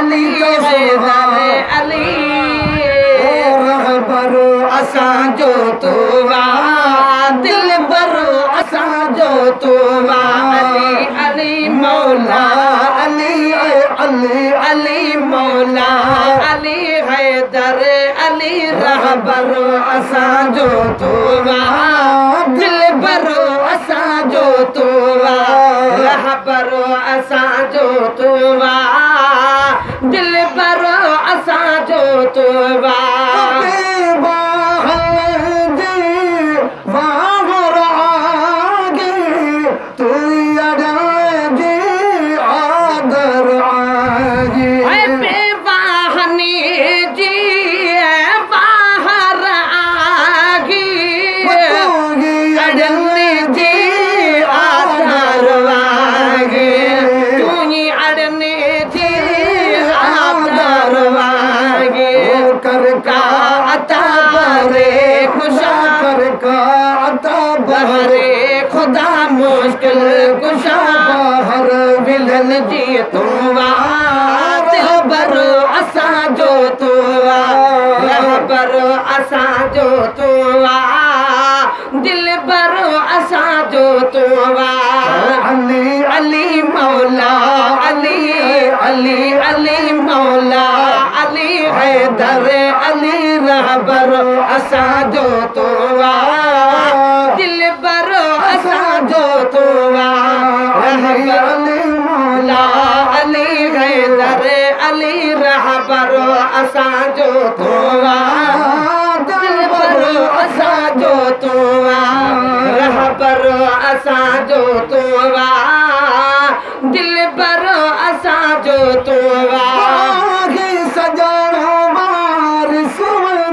अली हैदर अली रहबर असांजो तू दिल भरो असांजो तू अली अली मौला अली अली अली मौला अली हैदर अली रहबर असांजो तू दिल भरो असांजो तू रहबर असांजो तू दिल भरो असांजो तू खुदा मुश्किल कुशा हर विलन जी तू रहबर असांजो तू रहबर असांजो तू दिल भरो असांजो तू अली अली मौला अली अली अली मौला अली हैदर अली रहबर असांजो तू दिल भरो असांजो तू अली मौला अली हैदर अली रहबर असांजो तू दिल भरो असांजो तू रहबर असांजो तू दिल भरो असांजो तू सजाणो वारिस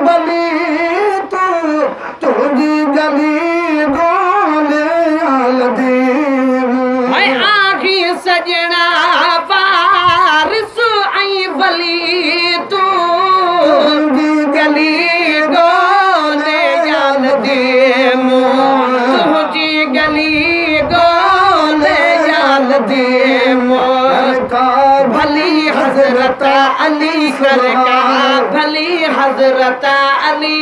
भली तू तुंहिंजी गली सजना वारिस ऐं भली तू गली गोले जल्दी तुंहिंजी गली गोले जल्दी भली हज़रत अली सरकार भली हज़रत अली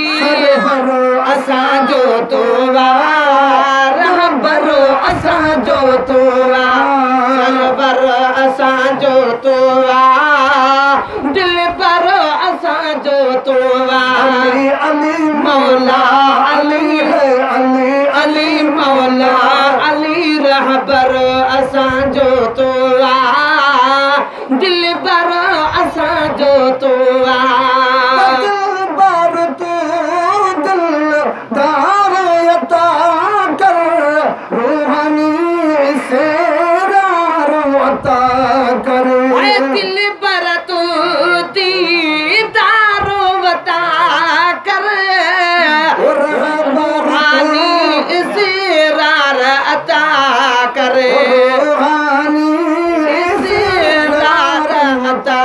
असांजो तू रहबर असांजो तू रहबर असांजो तू दिल भरो असांजो तू अली अली मौला अली अली अली मौला अली रहबर असांजो तू दिल भरो असांजो तू दिल पर तू दीदारो वता कर रूहानी इज़रार अता करे रूहानी इज़रार अता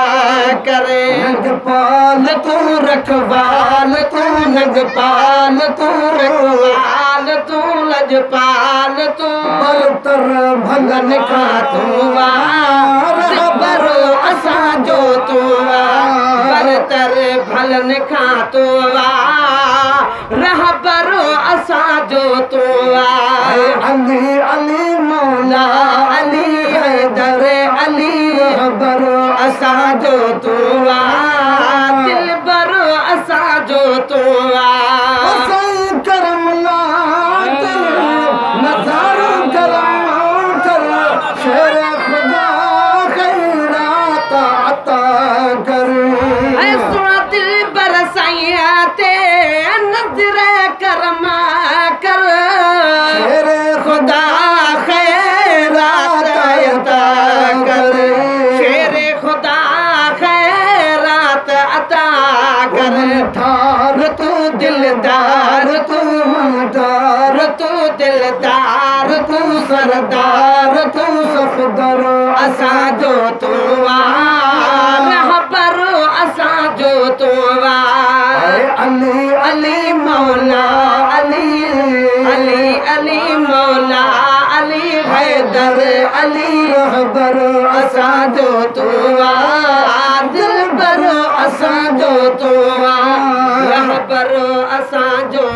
करे नगपाल तू रखवाल तू नगपाल तू रखवाल तू लजपाल तू बरतर भलन का तू रहबर असांजो तू बरतर भलन का तू रहबर असांजो तू अली अली मौला अली हैदर अली रहबर असांजो तू दिल भरो असांजो तू करम नज़ारो करम कर शेर खुदा खैरात अता कर दिल बरसाइया ते नजर करम कर शेर खुदा खैरात अता कर शेर खुदा खैरात अता कर ठार तू दिलदार तू मनदार तू दिलदार तू सरदार तू सफदर असांजो तू रहबर असांजो तू अली अली मौला अली अली अली मौला अली हैदर अली रहबर असांजो तू करो असांजो